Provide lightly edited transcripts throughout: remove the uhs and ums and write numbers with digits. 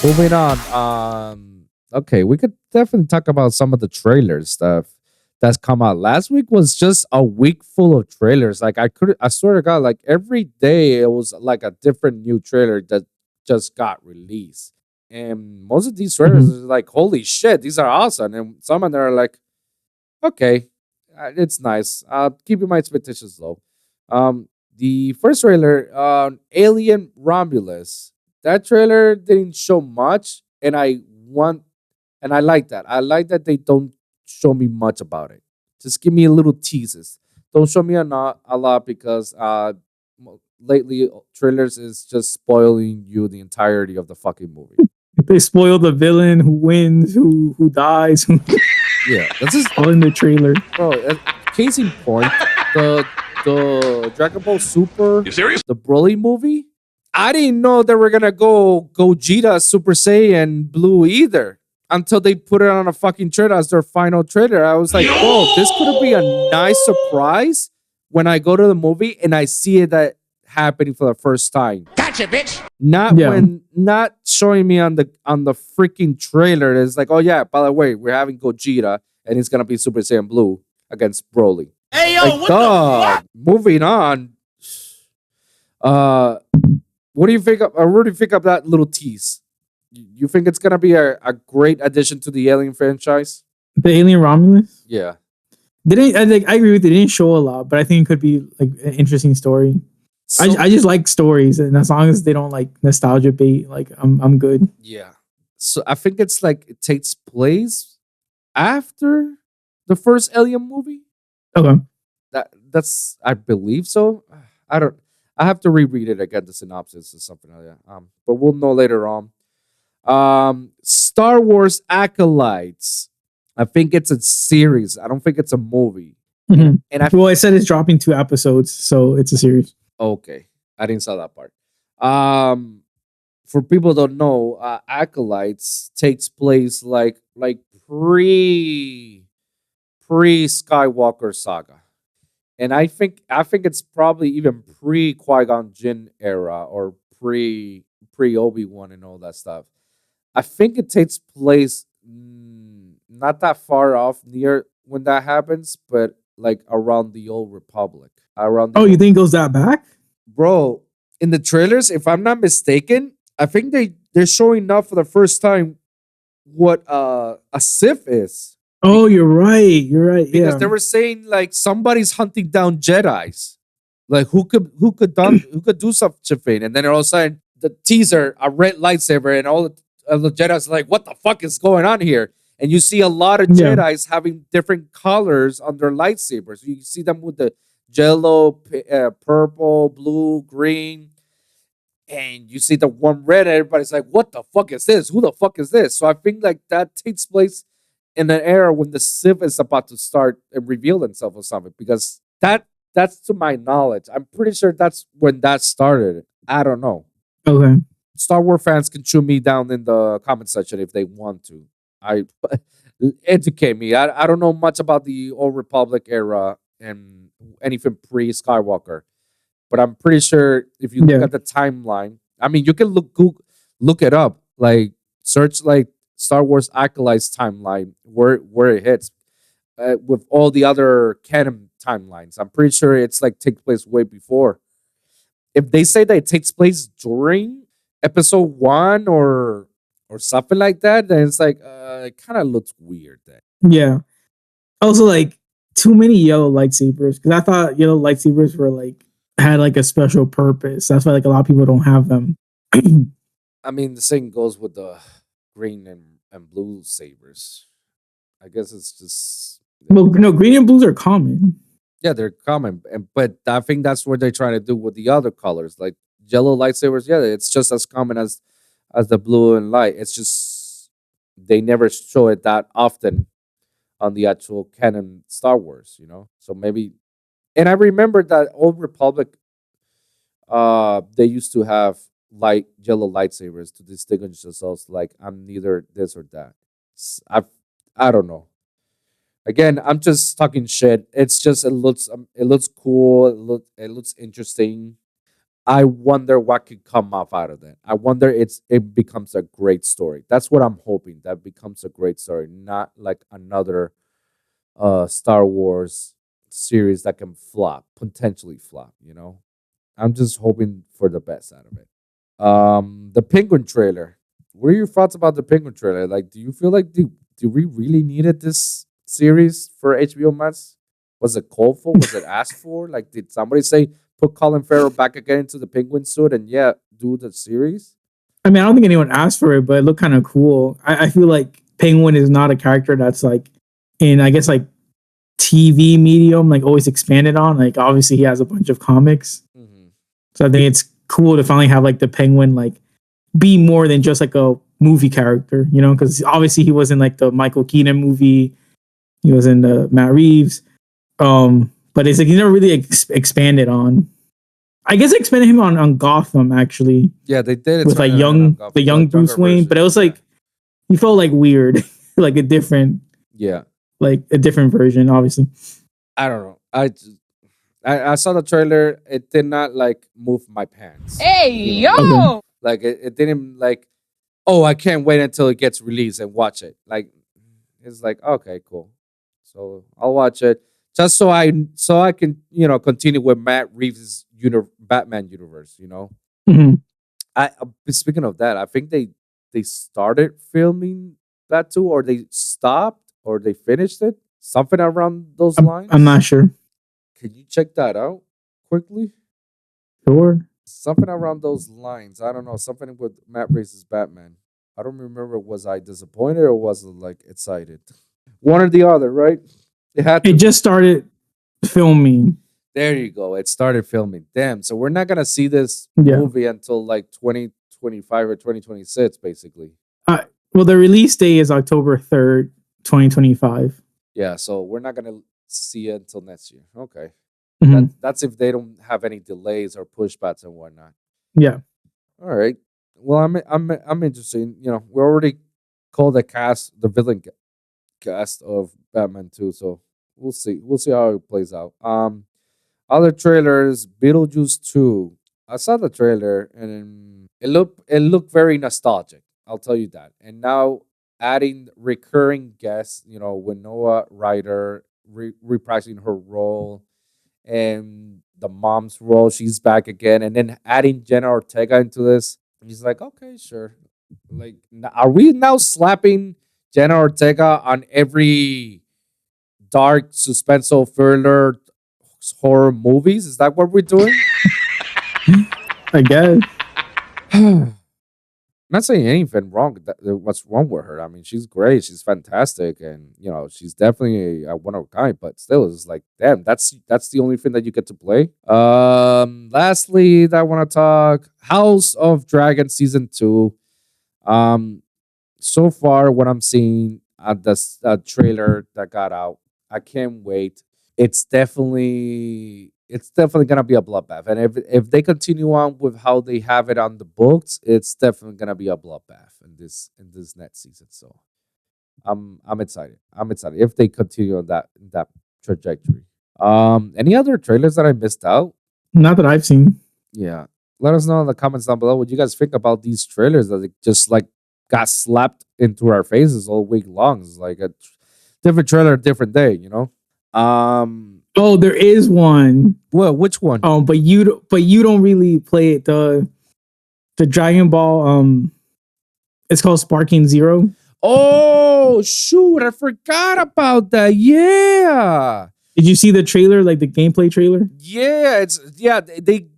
Moving on. Okay, we could definitely talk about some of the trailers stuff that's come out. Last week was just a week full of trailers. Like I swear to God, like every day it was like a different new trailer that just got released. And most of these trailers Mhm. is like, holy shit, these are awesome. And some of them are like, okay, it's nice. Keeping my expectations low. The first trailer, Alien Romulus. That trailer didn't show much, and I like that. I like that they don't show me much about it. Just give me a little teases. Don't show me a lot because lately trailers is just spoiling you the entirety of the fucking movie. They spoil the villain, who wins, who dies, Yeah, that's just all in the trailer. bro. Case in point, the Dragon Ball Super, You serious? the Broly movie. I didn't know they were gonna go Gogeta Super Saiyan Blue either until they put it on a fucking trailer as their final trailer. I was like, bro, this could be a nice surprise when I go to the movie and I see it that happening for the first time. Gotcha, bitch. Yeah. Not showing me on the freaking trailer. It's like, oh yeah, by the way, we're having Gogeta and he's gonna be Super Saiyan Blue against Broly. Hey, yo, Like, what dog. Moving on. Uh, what do you think? What do you think of that little tease? You think it's gonna be a great addition to the Alien franchise? The Alien Romulus. Yeah. I agree with you. They didn't show a lot, but I think it could be like an interesting story. So, I just like stories, and as long as they don't like nostalgia bait, like I'm good. yeah. So I think it's like it takes place after the first Alien movie. Okay. That's I believe so. I don't. I have to reread it again. The synopsis or something like that. But we'll know later on. Star Wars Acolytes. I think it's a series. I don't think it's a movie. Mhm. And I Well, I said it's dropping 2 episodes, so it's a series. okay, I didn't saw that part. For people who don't know, Acolytes takes place like pre Skywalker saga, and I think it's probably even pre Qui Gon Jinn era or pre Obi-Wan and all that stuff. I think it takes place not that far off near when that happens, but like around the old Republic. Around the Oh, you old think it goes that back? bro, in the trailers, if I'm not mistaken, I think they're showing up for the first time what a Sith is. Oh, you're right. You're right. Because Yeah. they were saying like somebody's hunting down Jedi's. Like who could do such a thing? And then all of a sudden the teaser, a red lightsaber, and all the Jedi's like, what the fuck is going on here? And you see a lot of Yeah. Jedi's having different colors on their lightsabers. You see them with the jello, purple, blue, green, and you see the one red, and everybody's like, "What the fuck is this? Who the fuck is this?" So I think like that takes place in an era when the Sith is about to start and reveal themselves or something. Because that's to my knowledge. I'm pretty sure that's when that started. I don't know. Okay. Star Wars fans can chew me down in the comment section if they want to. I educate me. I don't know much about the old Republic era and anything pre Skywalker, but I'm pretty sure if you look Yeah. at the timeline, I mean, you can look it up, like search like Star Wars Acolytes timeline where it hits with all the other canon timelines. I'm pretty sure it's like takes place way before. If they say that it takes place during episode one or something like that, then it's like it kind of looks weird. Then Yeah. Also, like too many yellow lightsabers because I thought yellow lightsabers were like had like a special purpose. That's why like a lot of people don't have them. I mean, the same goes with the green and blue sabers. I guess it's just Well, no, green and blues are common. yeah, they're common, but I think that's what they're trying to do with the other colors, like yellow lightsabers. Yeah, it's just as common as the blue and light. It's just they never show it that often on the actual canon Star Wars, you know. So maybe, and I remember that Old Republic, they used to have light yellow lightsabers to distinguish themselves. Like I'm neither this or that. I don't know. Again, I'm just talking shit. It's just it looks cool. It looks interesting. I wonder what could come off out of that. I wonder it becomes a great story. That's what I'm hoping. That becomes a great story, not like another Star Wars series that can flop, potentially flop, you know? I'm just hoping for the best out of it. The Penguin trailer. What are your thoughts about the Penguin trailer? Like, do you feel like do we really needed this series for HBO Max? Was it called for? Was it asked for? Like, did somebody say put Colin Farrell back again into the Penguin suit and yeah, do the series? I mean, I don't think anyone asked for it, but it looked kind of cool. I feel like Penguin is not a character that's like in, I guess, like TV medium, like always expanded on. Like, obviously, he has a bunch of comics. Mm-hmm. So I think it's cool to finally have like the Penguin like be more than just like a movie character, you know, because obviously he was in like the Michael Keaton movie, he was in the Matt Reeves, but it's like he never really expanded on. I guess they expanded him on Gotham actually Yeah, they did. with like the young Bruce Wayne, but it was like he felt like weird, like a different yeah. like a different version, obviously. I don't know. I saw the trailer. It did not like move my pants. Hey, You know, yo! Okay. like it didn't like. Oh, I can't wait until it gets released and watch it. Like it's like okay, cool. So I'll watch it just so I can continue with Matt Reeves' Batman universe. You know, Mhm. I speaking of that, I think they started filming that too, or they stopped, or they finished it. Something around those lines. I'm not sure. Can you check that out quickly? Sure. Something around those lines. I don't know. Something with Matt Reeves' Batman. I don't remember. Was I disappointed or was it like excited? One or the other, right? It had It to. just started filming. There you go. It started filming. Damn. So we're not gonna see this Yeah. movie until like 2025 or 2026, basically. Well, the release date is October 3rd, 2025. Yeah. So we're not gonna see it until next year. Okay. Mhm. That's if they don't have any delays or pushbacks and whatnot. Yeah. All right. Well, I'm interested. We already called the villain cast of Batman 2, so we'll see. We'll see how it plays out. Other trailers, Beetlejuice 2. I saw the trailer and it looked very nostalgic. I'll tell you that. And now adding recurring guests, Winona Ryder reprising her role and the mom's role, she's back again, and then adding Jenna Ortega into this. He's like, okay, sure. Like, are we now slapping Jenna Ortega on every dark, suspenseful thriller horror movies? Is that what we're doing? I guess. I'm not saying anything wrong. What's wrong with her? I mean, she's great. She's fantastic, and she's definitely a one of a kind. But still, it's like, damn, that's the only thing that you get to play. Lastly, that I want to talk House of Dragon season 2. Um, so far, what I'm seeing at the trailer that got out, I can't wait. It's definitely gonna be a bloodbath, and if they continue on with how they have it on the books, it's definitely gonna be a bloodbath in this next season. So I'm excited. I'm excited if they continue on that trajectory. Any other trailers that I missed out? Not that I've seen. Yeah, let us know in the comments down below what you guys think about these trailers that they just like got slapped into our faces all week long. It's like a different trailer, different day, you know. Oh, there is one. Well, which one? But you don't really play it. The Dragon Ball. It's called Sparking Zero. Oh shoot! I forgot about that. Yeah, Did you see the trailer, like the gameplay trailer?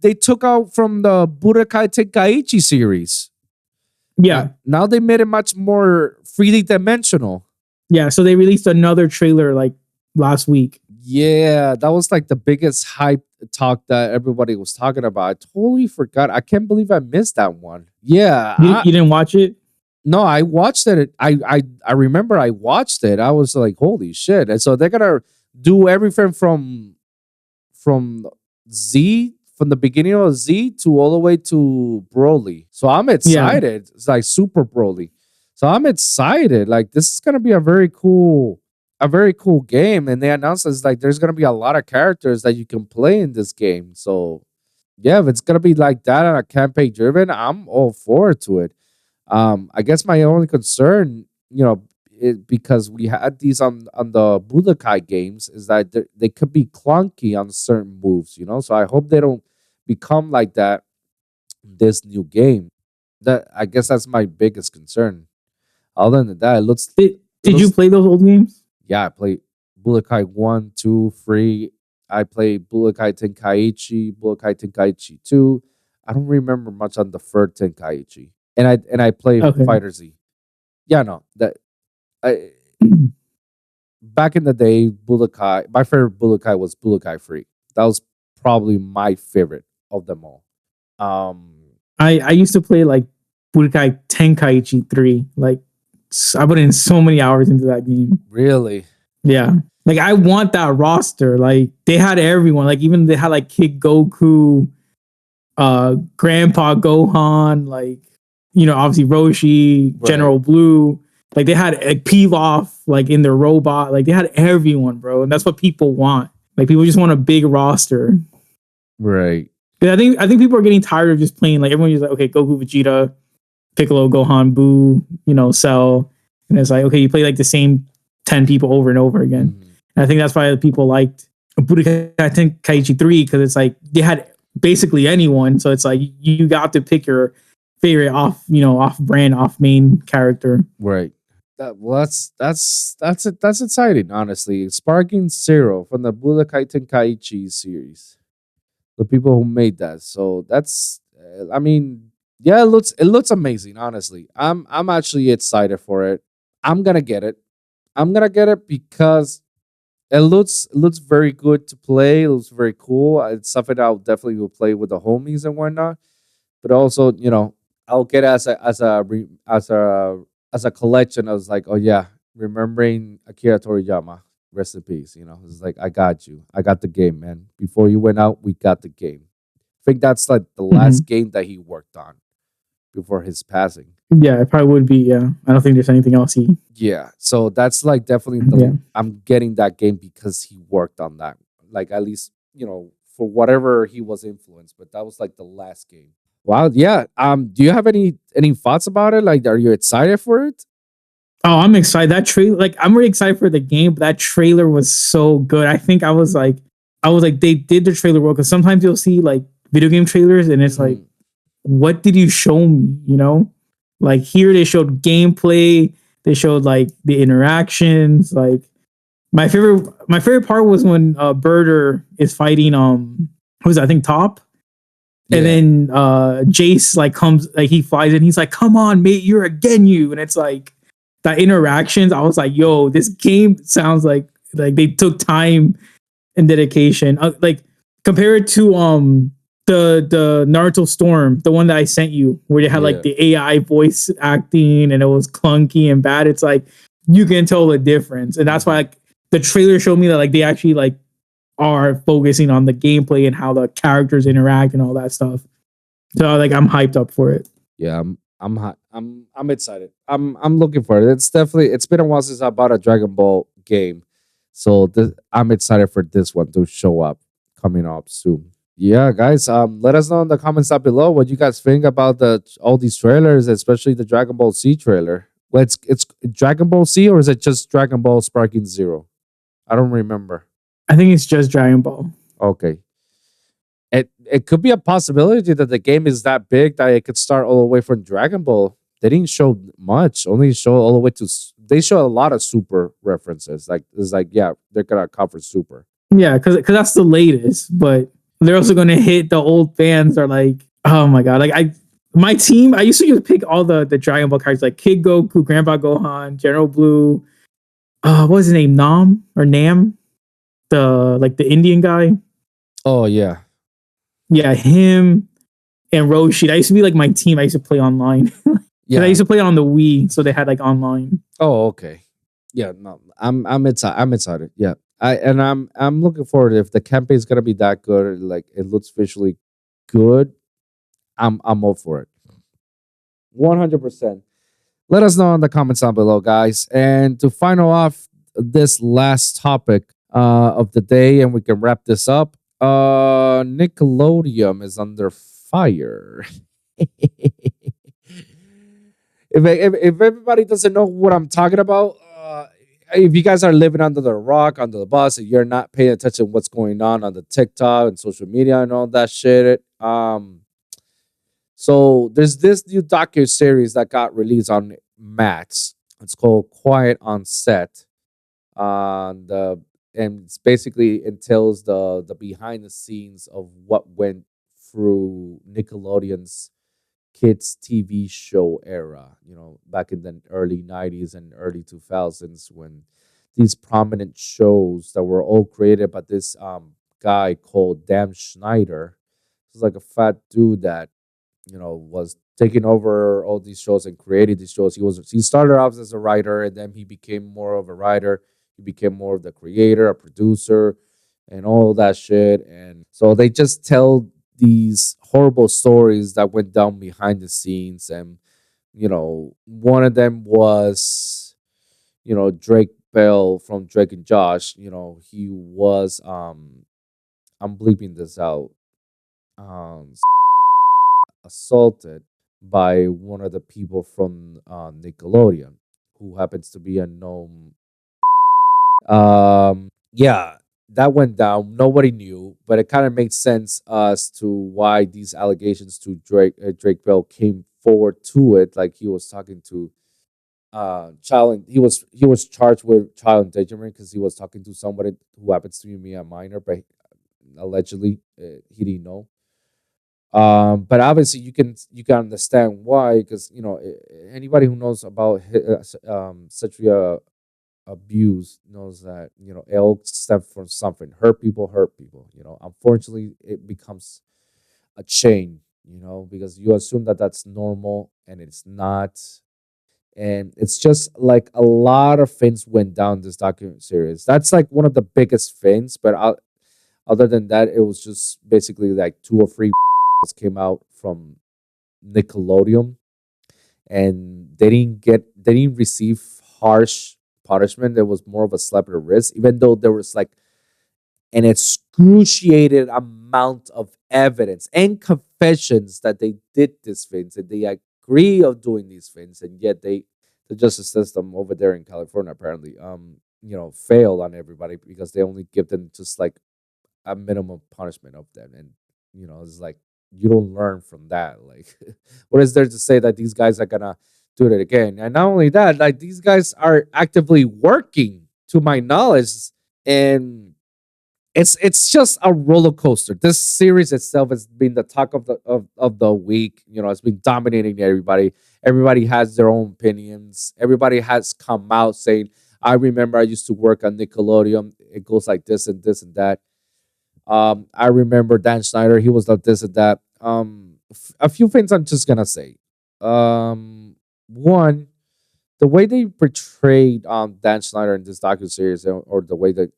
They took out from the Budokai Tenkaichi series. Yeah, Now they made it much more 3D dimensional. yeah. So they released another trailer like last week. Yeah, that was like the biggest hype talk that everybody was talking about. I totally forgot. I can't believe I missed that one. Yeah, You didn't watch it? no, I watched it. I remember I watched it. I was like, holy shit! And so they're gonna do everything from Z, from the beginning of Z to all the way to Broly. So I'm excited. It's like super Broly. So I'm excited. Like this is gonna be a very cool game. And they announced it's like there's gonna be a lot of characters that you can play in this game. So yeah, if it's gonna be like that and a campaign driven, I'm all forward to it. I guess my only concern, because we had these on the Budokai games, is that they could be clunky on certain moves. So I hope they don't become like that in this new game. That I guess that's my biggest concern. Other than that, it Did you looks play those old games? yeah. I played Budokai 1, 2, 3. I played Budokai Tenkaichi, Budokai Tenkaichi 2. I don't remember much on the third Tenkaichi, and I play Okay. Fighter Z. Yeah, no, that I back in the day, Budokai. My favorite Budokai was Budokai 3. That was probably my favorite of them all. Um, I used to play like Budokai Tenkaichi 3. Like I put in so many hours into that game. really, Yeah. Like I want that roster. Like they had everyone. Like even they had like Kid Goku, Grandpa Gohan, like obviously Roshi, right, General Blue. Like they had a Pilaf like in their robot. Like they had everyone, bro. And that's what people want. Like people just want a big roster. right, 'Cause I think people are getting tired of just playing like everyone's just like, okay, Goku, Vegeta, Piccolo, Gohan, Boo, Cell. And it's like, okay, you play like the same 10 people over and over again. mhm, And I think that's why people liked Budokai Tenkaichi 3 because it's like they had basically anyone. So it's like you got to pick your favorite off brand, off main character. right. Well, that's exciting. Honestly, Sparking Zero from the Budokai Tenkaichi series, the people who made that. So that's, I mean, yeah, it looks amazing. Honestly, I'm actually excited for it. I'm gonna get it. I'm gonna get it because it looks very good to play. It looks very cool. It's something I'll definitely will play with the homies and whatnot. But also, I'll get it as a collection. I was like, oh yeah, remembering Akira Toriyama, rest in peace. It's like I got you. I got the game, man. Before you went out, we got the game. I think that's like the last Mhm. game that he worked on before his passing. Yeah, it probably would be. Yeah, I don't think there's anything else he. Yeah, so that's like definitely Yeah, I'm getting that game because he worked on that. Like at least for whatever he was influenced, but that was like the last game. Wow, yeah. Do you have any thoughts about it? Like, are you excited for it? oh, I'm excited. That trailer, like, I'm really excited for the game, but that trailer was so good. I think I was like, they did the trailer well because sometimes you'll see like video game trailers and it's like, Hmm. what did you show me? Like here they showed gameplay, they showed like the interactions. Like my favorite part was when Birder is fighting who's that? I think Top. And Yeah, then Jace like comes like he flies in, he's like, come on, mate, you're a Genyu. And it's like that interactions, I was like, yo, this game sounds like they took time and dedication. Like compare it to the Naruto Storm, the one that I sent you, where they had like yeah. the AI voice acting and it was clunky and bad. It's like you can tell the difference. And that's why Hmm. like the trailer showed me that like they actually like are focusing on the gameplay and how the characters interact and all that stuff. So like I'm hyped up for it. Yeah, I'm excited. I'm looking for it. It's been a while since I bought a Dragon Ball game, so I'm excited for this one to show up coming up soon. Yeah, guys. Let us know in the comments down below what you guys think about all these trailers, especially the Dragon Ball Z trailer. Well, it's Dragon Ball Z, or is it just Dragon Ball Sparking Zero? I don't remember. I think it's just Dragon Ball. Okay. It could be a possibility that the game is that big that it could start all the way from Dragon Ball. They didn't show much, only show all the way to. They show a lot of Super references. Like it's like yeah, they're gonna cover Super. Yeah, because that's the latest, but they're also gonna hit the old fans are like, oh my god, like my team, I used to just pick all the Dragon Ball characters like Kid Goku, Grandpa Gohan, General Blue, what was his name? Nam? The Indian guy. Oh yeah, Yeah, him and Roshi. That used to be like my team. I used to play online. Because I yeah. used to play on the Wii, so they had like online. Oh okay, yeah. No, I'm excited. I'm excited. Yeah, I'm looking forward. If the campaign is gonna be that good, like it looks visually good, I'm all for it. 100%. Let us know in the comments down below, guys. And to final off this last topic of the day, and we can wrap this up. Nickelodeon is under fire. If everybody doesn't know what I'm talking about, if you guys are living under the rock, under the bus, and you're not paying attention to what's going on the TikTok and social media and all that shit, so there's this new docu series that got released on Max. It's called Quiet on Set. The and it's basically entails the behind the scenes of what went through Nickelodeon's kids TV show era, back in the early 90s and early 2000s, when these prominent shows that were all created by this guy called Dan Schneider. He's like a fat dude that was taking over all these shows and creating these shows. He started off as a writer, and then he became more of a writer. He became more of the creator, a producer, and all that shit. And so they just tell these horrible stories that went down behind the scenes. And one of them was Drake Bell from Drake and Josh. He was I'm bleeping this out. Um, Assaulted by one of the people from Nickelodeon, who happens to be a known. Yeah, that went down. Nobody knew, but it kind of makes sense as to why these allegations to Drake Bell came forward to it. Like he was talking to child. He was charged with child endangerment because he was talking to somebody who happens to be a minor, but allegedly he didn't know. But obviously you can understand why, because anybody who knows about sexual abuse knows that it all stems from something. Hurt people. Unfortunately, it becomes a chain. Because you assume that that's normal and it's not, and it's just like a lot of things went down this document series. That's like one of the biggest things, but other than that, it was just basically like two or three came out from Nickelodeon, and they didn't receive harsh punishment. There was more of a slap at the wrist, even though there was like an excruciating amount of evidence and confessions that they did these things and they agree of doing these things, and yet the justice system over there in California apparently failed on everybody because they only give them just like a minimum punishment of them. And it's like you don't learn from that. Like what is there to say that these guys are gonna do it again? And not only that, like these guys are actively working, to my knowledge, and it's just a roller coaster. This series itself has been the talk of the week. It's been dominating everybody. Everybody has their own opinions. Everybody has come out saying, I remember I used to work on Nickelodeon. It goes like this and this and that. I remember Dan Schneider. He was like this and that. A few things I'm just gonna say. One, the way they portrayed Dan Schneider in this docu series, or the way that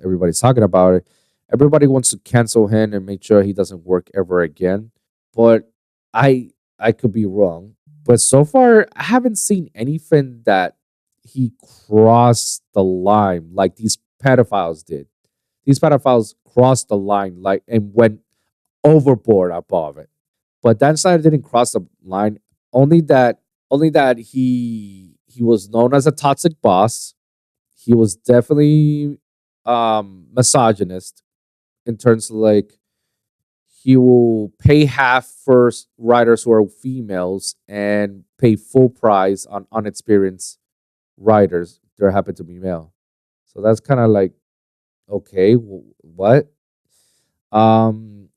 everybody's talking about it, everybody wants to cancel him and make sure he doesn't work ever again. But I could be wrong. But so far, I haven't seen anything that he crossed the line like these pedophiles did. These pedophiles crossed the line like and went overboard above it. But Dan Snyder didn't cross the line. Only that he was known as a toxic boss. He was definitely misogynist in terms of like he will pay half for writers who are females and pay full price on unexperienced writers that happen to be male. So that's kind of like okay, what? And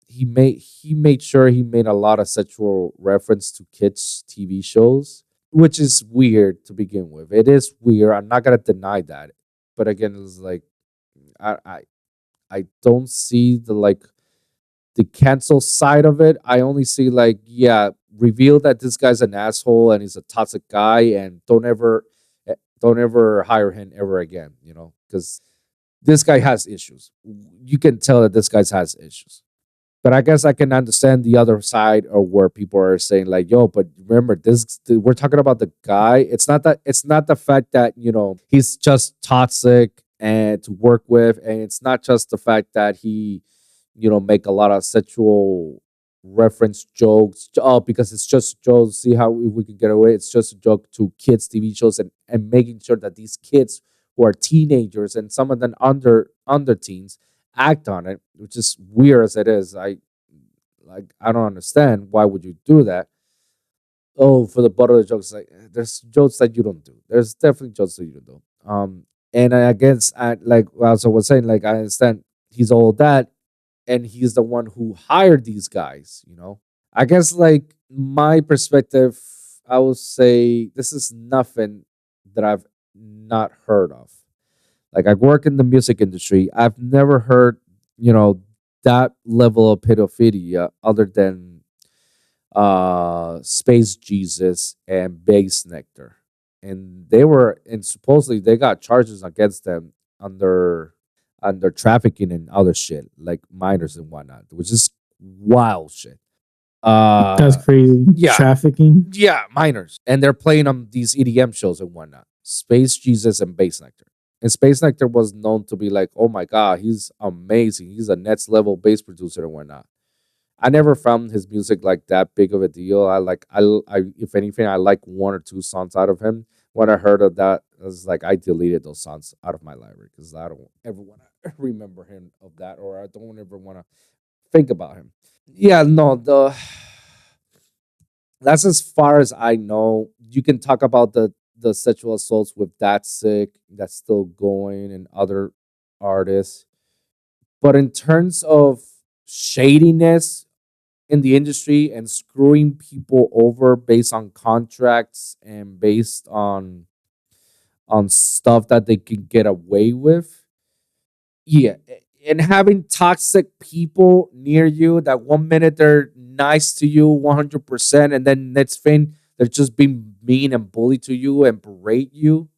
he made sure he made a lot of sexual reference to kids TV shows, which is weird to begin with. It is weird. I'm not gonna deny that, but again, it's like I I, I don't see the cancel side of it. I only see like yeah, reveal that this guy's an asshole and he's a toxic guy, and don't ever hire him ever again. Because this guy has issues. You can tell that this guy has issues. But I guess I can understand the other side, or where people are saying like, "Yo, but remember this? We're talking about the guy. It's not the fact that he's just toxic and to work with. And it's not just the fact that he, make a lot of sexual reference jokes. Oh, because it's just jokes. See how we can get away. It's just a joke to kids' TV shows, and making sure that these kids who are teenagers and some of them under teens act on it, which is weird as it is. I don't understand why would you do that. Oh, for the butt of the jokes, like there's jokes that you don't do. There's definitely jokes that you don't do. And I guess I like as I was saying, like I understand he's all that, and he's the one who hired these guys. I guess like my perspective, I would say this is nothing that I've not heard of. Like I work in the music industry, I've never heard that level of pedophilia other than Space Jesus and Base Nectar. And supposedly they got charges against them under trafficking and other shit, like minors and whatnot, which is wild shit. That's crazy. Yeah, Trafficking. yeah, minors. And they're playing on these EDM shows and whatnot. Space Jesus and Base Nectar. And Space Nectar was known to be like, oh my God, he's amazing. He's a next level bass producer and whatnot. I never found his music like that big of a deal. If anything, I like one or two songs out of him. When I heard of that, I was like, I deleted those songs out of my library because I don't ever want to remember him of that, or I don't ever want to think about him. Yeah, no, that's as far as I know. You can talk about the sexual assaults with that sick that's still going and other artists, but in terms of shadiness in the industry and screwing people over based on contracts and based on stuff that they can get away with. Yeah, and having toxic people near you that one minute they're nice to you 100% and then next thing they're just being mean and bully to you and berate you,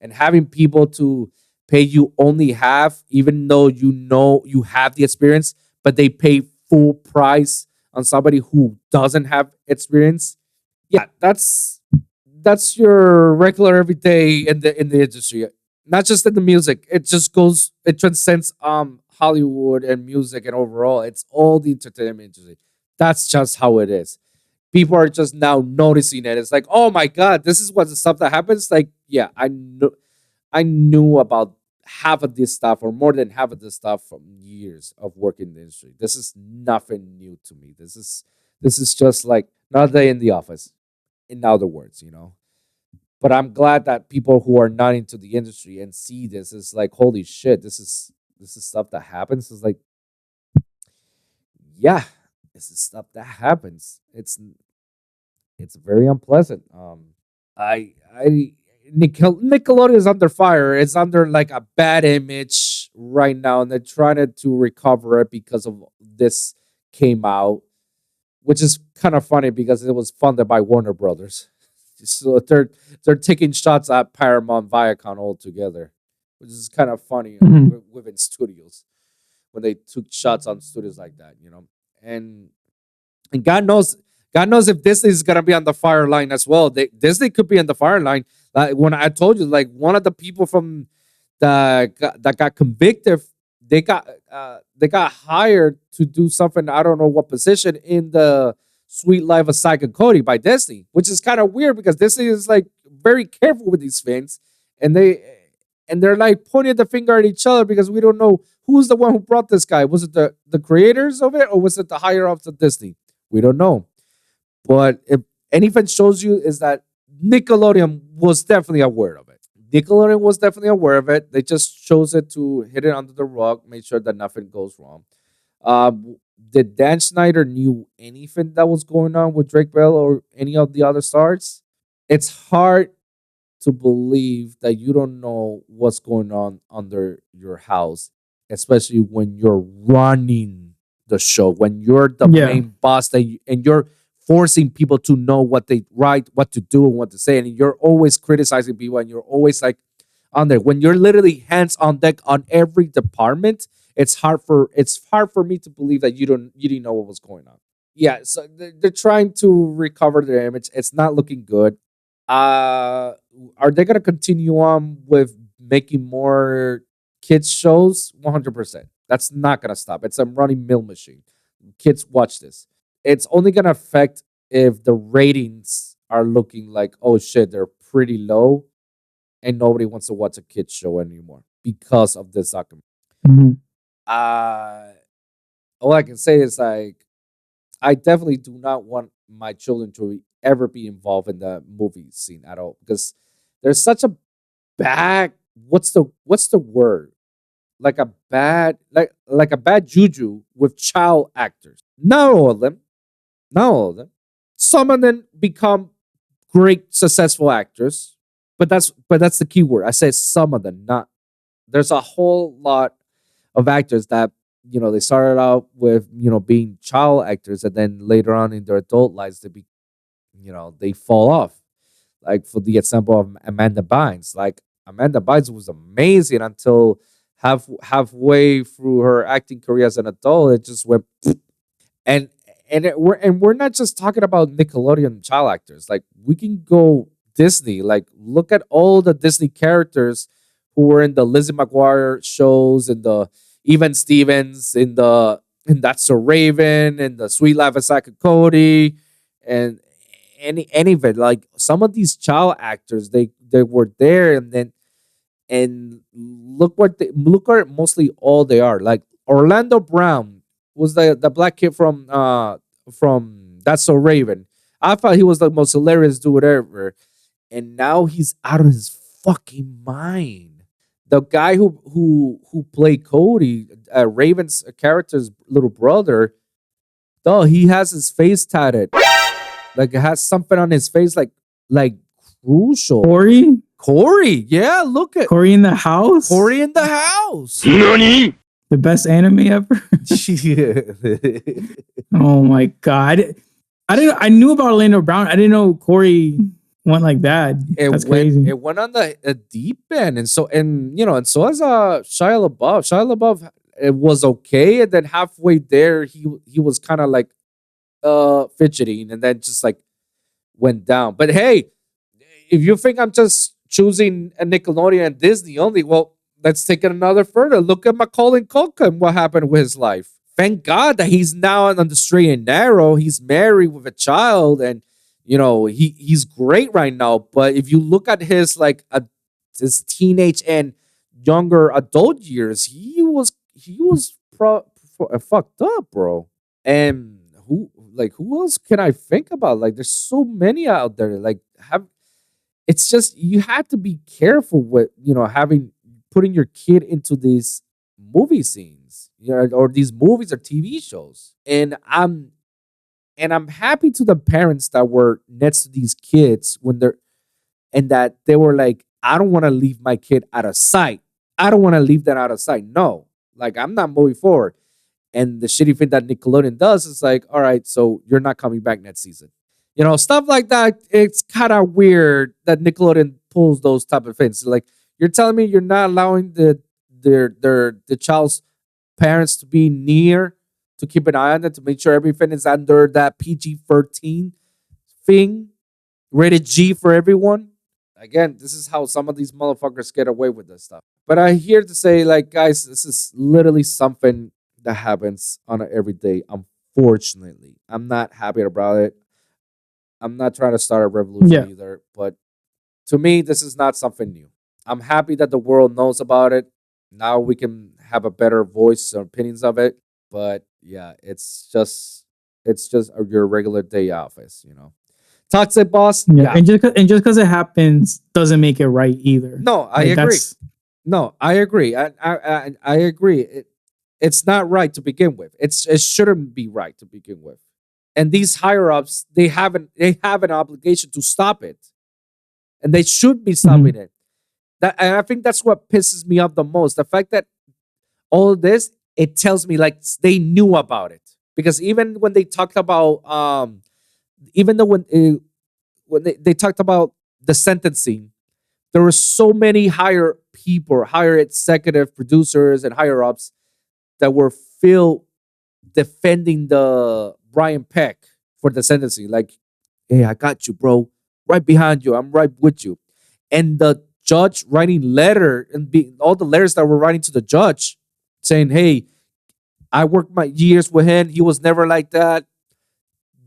and having people to pay you only half even though you know you have the experience, but they pay full price on somebody who doesn't have experience. Yeah, that's your regular everyday in the industry, not just in the music. It transcends Hollywood and music, and overall it's all the entertainment industry. That's just how it is. People are just now noticing it. It's like, oh my God, this is what the stuff that happens. Like, yeah, I knew about half of this stuff or more than half of this stuff from years of working in the industry. This is nothing new to me. This is just like another day in the office, in other words. But I'm glad that people who are not into the industry and see this is like, holy shit, this is stuff that happens. It's like, yeah, this is stuff that happens. It's very unpleasant. I Nickelodeon is under fire. It's under like a bad image right now, and they're trying to recover it because of this came out, which is kind of funny because it was funded by Warner Brothers. So they're taking shots at Paramount Viacom altogether, which is kind of funny Mhm. within studios when they took shots on studios like that. And and God knows if Disney is gonna be on the fire line as well. Disney could be on the fire line. Like when I told you, like one of the people from that got convicted, they got hired to do something. I don't know what position in the Sweet Life of Zack and Cody by Disney, which is kind of weird because Disney is like very careful with these things, and they're like pointing the finger at each other because we don't know who's the one who brought this guy. Was it the creators of it or was it the higher ups of Disney? We don't know. But if anything shows you is that Nickelodeon was definitely aware of it. Nickelodeon was definitely aware of it. They just chose it to hit it under the rug, make sure that nothing goes wrong. Did Dan Schneider knew anything that was going on with Drake Bell or any of the other stars? It's hard to believe that you don't know what's going on under your house, especially when you're running the show, when you're the Yeah. main boss and you're forcing people to know what they write, what to do, and what to say, and you're always criticizing people, and you're always like on there. When you're literally hands on deck on every department, it's hard for me to believe that you didn't know what was going on. Yeah, so they're trying to recover their image. It's not looking good. Uh, are they gonna continue on with making more? kids shows, 100%. That's not gonna stop. It's a running mill machine. Kids watch this. It's only gonna affect if the ratings are looking like, oh shit, they're pretty low, and nobody wants to watch a kids show anymore because of this document. Mhm. Uh all I can say is like I definitely do not want my children to ever be involved in the movie scene at all because there's such a bad what's the word, like a bad like a bad juju with child actors. Not all of them, not all of them. Some of them become great successful actors, but that's the key word. I say some of them, not there's a whole lot of actors that they started out with being child actors, and then later on in their adult lives they fall off. Like for the example of Amanda Bynes, like Amanda Bynes was amazing until halfway through her acting career as an adult, it just went and we're not just talking about Nickelodeon child actors. Like we can go Disney. Like look at all the Disney characters who were in the Lizzie McGuire shows and the Even Stevens in That's So Raven and the Sweet Life of Zack and Cody and any of it. Like some of these child actors, they were there, and look what mostly all they are. Like Orlando Brown was the black kid from That's So Raven. I thought he was the most hilarious dude ever, and now he's out of his fucking mind. The guy who played Cody, Raven's character's little brother, though he has his face tatted, like it has something on his face, like crucial. Corey, Corey, yeah, look at Corey in the house, Corey in the house. the best anime ever. Oh my god, I didn't. I knew about Orlando Brown. I didn't know Corey went like that. That's crazy. It went on the deep end, and so as Shia LaBeouf. Shia LaBeouf, it was okay, and then halfway there, he was kind of like fidgeting, and then just like went down. But hey, if you think I'm just choosing a Nickelodeon and Disney only, well, let's take it another further. Look at Macaulay Culkin and what happened with his life. Thank God that he's now on the straight and narrow. He's married with a child, and he's great right now. But if you look at his teenage and younger adult years, he was fucked up, bro. And who else can I think about? Like, there's so many out there. Like, have it's just you have to be careful with having putting your kid into these movie scenes, or these movies or TV shows. And I'm happy to the parents that were next to these kids when they're and that they were like, I don't want to leave my kid out of sight. I don't want to leave that out of sight. No, like I'm not moving forward. And the shitty thing that Nickelodeon does is like, all right, so you're not coming back next season. Stuff like that. It's kind of weird that Nickelodeon pulls those type of things. Like you're telling me you're not allowing the child's parents to be near to keep an eye on it to make sure everything is under that PG-13 thing, rated G for everyone. Again, this is how some of these motherfuckers get away with this stuff. But I'm here to say, like, guys, this is literally something that happens on an everyday. Unfortunately, I'm not happy about it. I'm not trying to start a revolution Yeah, either, but to me, this is not something new. I'm happy that the world knows about it. Now we can have a better voice or opinions of it. But yeah, it's just your regular day office. Toxic boss, yeah, yeah. and just because it happens doesn't make it right either. No, I Like agree. that's No, I agree. I agree. It's not right to begin with. It shouldn't be right to begin with. And these higher ups, they have an obligation to stop it, and they should be stopping mhm, it. And I think that's what pisses me off the most. The fact that all of this, it tells me like they knew about it, because even when they talked about even though when they talked about the sentencing, there were so many higher people, higher executive producers and higher ups that were still defending the Brian Peck for the sentencing. Like, hey, I got you, bro. Right behind you. I'm right with you. And the judge writing letter and all the letters that were writing to the judge saying, "Hey, I worked my years with him. He was never like that.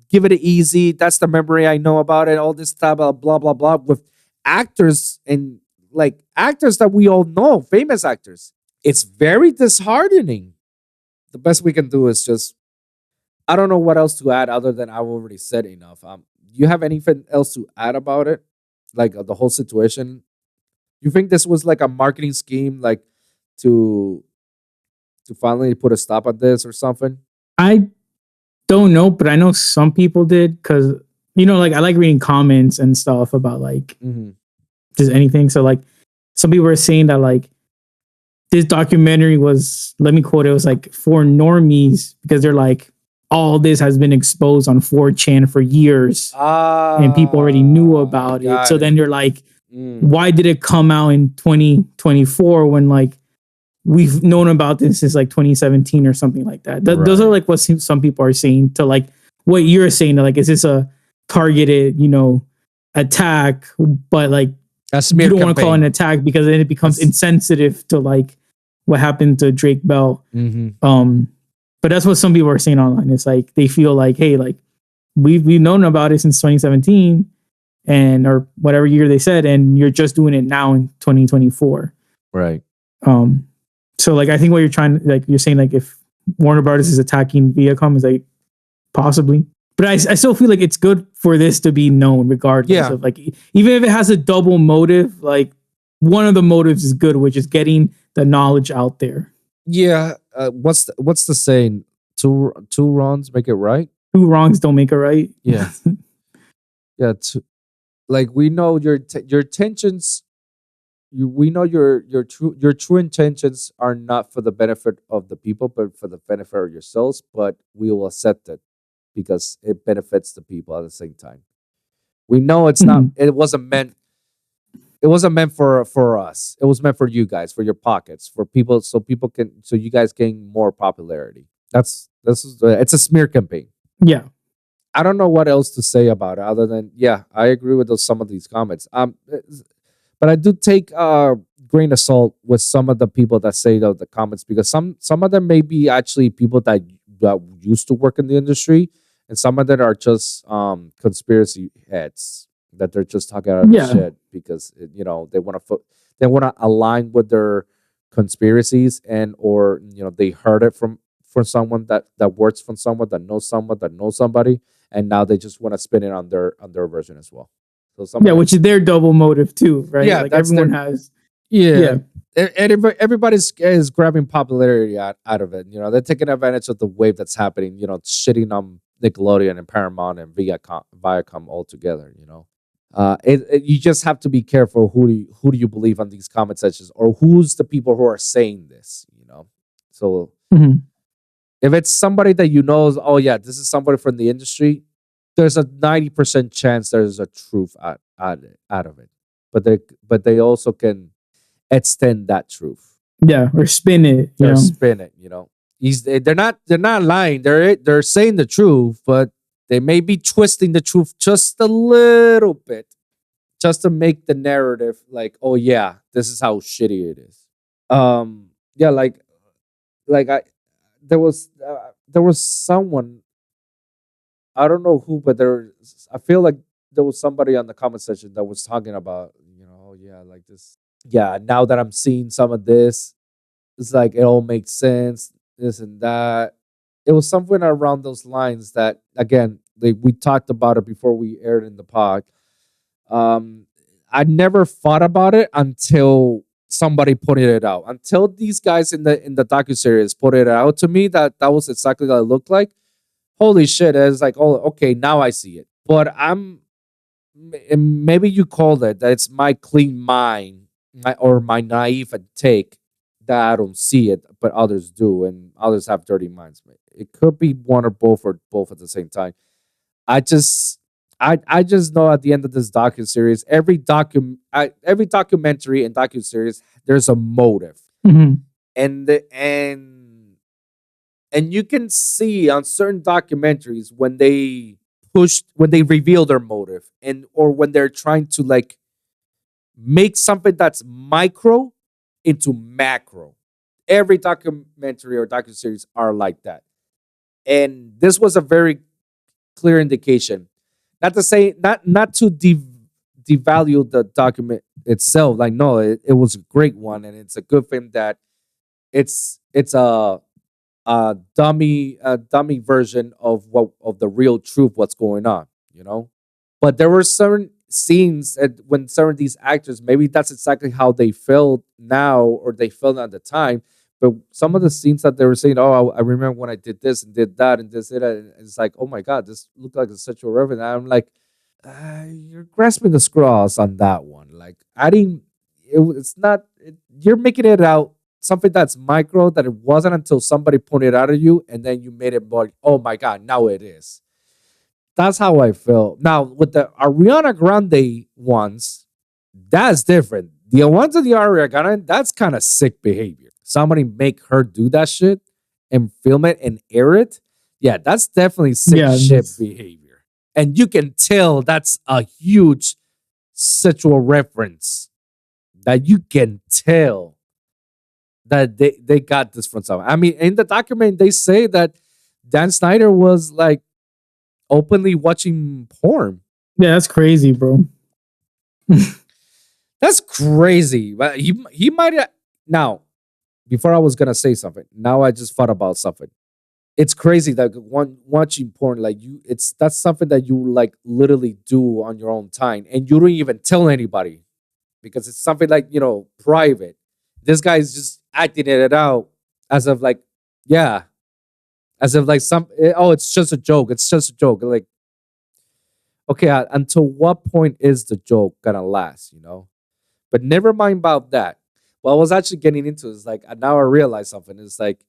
Give it easy. That's the memory I know about it. All this stuff, blah blah blah." With actors and like actors that we all know, famous actors. It's very disheartening. The best we can do is just, I don't know what else to add other than I already said enough. You have anything else to add about it? Like the whole situation? You think this was like a marketing scheme, like to finally put a stop on this or something? I don't know, but I know some people did because like I like reading comments and stuff about like Mm-hmm. just anything. So like some people were saying that like this documentary was, let me quote, it was like for normies because they're like, all this has been exposed on 4chan for years and people already knew about it. Got So it. then they're like, Mm. why did it come out in 2024 when like we've known about this since like 2017 or something like that? Those are Right. like what some people are saying to like what you're saying, to like, is this a targeted, attack? But like, A smear you don't want to call it an campaign. attack because then it becomes That's- insensitive to like what happened to Drake Bell. Mm-hmm. But that's what some people are saying online. It's like they feel like, hey, like we've known about it since 2017 and or whatever year they said, and you're just doing it now in 2024. Right. So like I think what you're trying, like you're saying, like if Warner Brothers is attacking Viacom, is like possibly. But I still feel like it's good for this to be known regardless of like, even if it has a double motive, like one of the motives is good, which is getting the knowledge out there. Yeah. What's the saying? Two wrongs make it right. Two wrongs don't make a right. Yeah. Yeah. Like we know your intentions. We know your true intentions are not for the benefit of the people, but for the benefit of yourselves. But we will accept it because it benefits the people at the same time. We know it's not. Mhm. It wasn't meant. It wasn't meant for us. It was meant for you guys, for your pockets, for people, so you guys gain more popularity. It's a smear campaign. Yeah. I don't know what else to say about it other than, yeah, I agree with some of these comments. But I do take grain of salt with some of the people that say the comments, because some of them may be actually people that used to work in the industry, and some of them are just conspiracy heads that they're just talking out of Yeah. shit because they want to align with their conspiracies, and or they heard it from someone that works from someone that knows somebody, and now they just want to spin it on their version as well. So Yeah, which is their double motive too, right? Yeah, like that's everyone their- has. yeah. Everybody's is grabbing popularity out of it. They're taking advantage of the wave that's happening. Shitting on Nickelodeon and Paramount and Viacom all together. You just have to be careful who do you believe on these comment sections, or who's the people who are saying this. So Mhm. if it's somebody that oh yeah, this is somebody from the industry, there's a 90% chance there's a truth out of it. But they also can extend that truth. Yeah, or spin it. Or spin it. They're not lying. They're saying the truth, but they may be twisting the truth just a little bit, just to make the narrative like, oh yeah, this is how shitty it is. Yeah, like there was someone, I don't know who, but I feel like there was somebody on the comment section that was talking about, oh yeah, like this. Yeah, now that I'm seeing some of this, it's like it all makes sense, this and that. It was something around those lines that, again, we talked about it before we aired in the pod. I never thought about it until somebody put it out. Until these guys in the docuseries put it out to me, that was exactly what it looked like. Holy shit! It's like, oh, okay, now I see it. But maybe you call it that it's my clean mind, or my naive take, that I don't see it, but others do, and others have dirty minds. It could be one or both at the same time. I just I just know at the end of this docuseries, every documentary and docuseries, there's a motive, Mhm. and you can see on certain documentaries when they reveal their motive, and or when they're trying to like make something that's micro into macro. Every documentary or docuseries are like that. And this was a very clear indication. Not to say, not to devalue the document itself. Like, no, it was a great one, and it's a good thing that it's a dummy version of what of the real truth, what's going on, you know. But there were certain scenes when certain of these actors, maybe that's exactly how they felt now or they felt at the time. But some of the scenes that they were saying, oh, I remember when I did this and did that and this, and it's like, oh my god, this looked like a sexual reference. And I'm like, you're grasping the straws on that one. Like, adding, it's not. You're making it out something that's micro that it wasn't until somebody pointed out at you, and then you made it more. Oh my god, now it is. That's how I feel. Now with the Ariana Grande ones, that's different. The ones of the Ariana Grande, that's kind of sick behavior. Somebody make her do that shit and film it and air it. Yeah, that's definitely sick Yeah, shit behavior. And you can tell that's a huge sexual reference. That you can tell that they got this from someone. I mean, in the document, they say that Dan Snyder was like openly watching porn. yeah, that's crazy, bro. That's crazy. But he might have now. Before I was gonna say something, now I just thought about something. It's crazy that one watching porn, like you, it's that's something that you like literally do on your own time, and you don't even tell anybody because it's something like private. This guy is just acting it out as of like, yeah, as if like oh, it's just a joke. It's just a joke. Like, okay, until what point is the joke gonna last? But never mind about that. What I was actually getting into is like now I realize something. It's like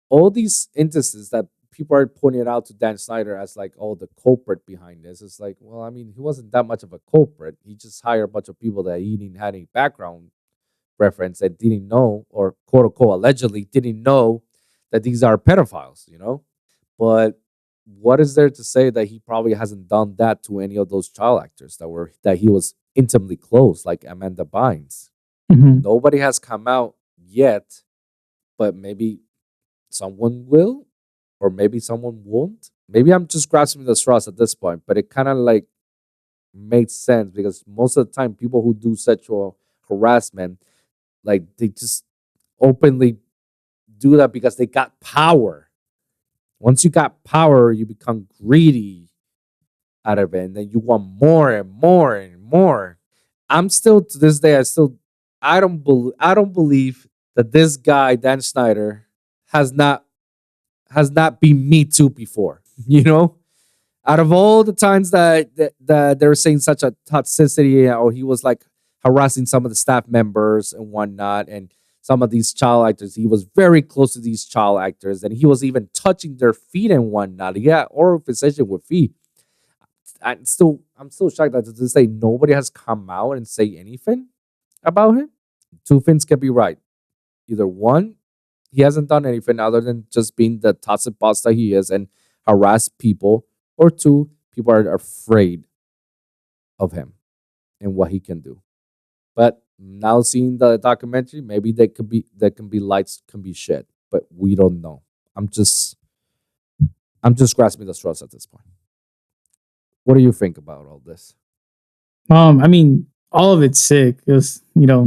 all these instances that people are pointing out to Dan Snyder as like, oh, the culprit behind this. It's like, well, I mean, he wasn't that much of a culprit. He just hired a bunch of people that he didn't have any background reference that didn't know, or quote unquote allegedly didn't know that these are pedophiles. But what is there to say that he probably hasn't done that to any of those child actors that he was intimately close, like Amanda Bynes? Mhm. Nobody has come out yet, but maybe someone will, or maybe someone won't. Maybe I'm just grasping the straws at this point, but it kind of like makes sense because most of the time, people who do sexual harassment, like they just openly do that because they got power. Once you got power, you become greedy out of it, and then you want more and more and more. I'm still to this day, I don't believe that this guy Dan Snyder has not been Me Too before. Out of all the times that they were saying such a toxicity, or he was like harassing some of the staff members and whatnot, and some of these child actors, he was very close to these child actors, and he was even touching their feet and whatnot. Yeah, oral fixation with feet. I'm still shocked that to this day nobody has come out and say anything about him. Two things can be right. Either one, he hasn't done anything other than just being the toxic boss that he is and harass people, or two, people are afraid of him and what he can do. But now seeing the documentary, maybe there can be lights, can be shed, but we don't know. I'm just grasping the straws at this point. What do you think about all this? I mean, all of it's sick. It was,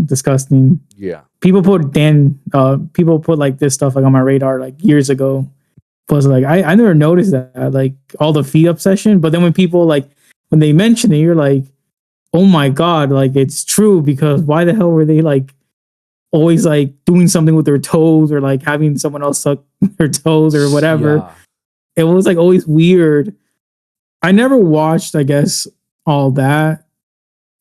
disgusting. Yeah. People put like this stuff like on my radar like years ago. But like I never noticed that, like all the feet obsession. But then when they mention it, you're like, oh my god, like it's true, because why the hell were they like always like doing something with their toes, or like having someone else suck their toes or whatever? Yeah. It was like always weird. I never watched, I guess, all that.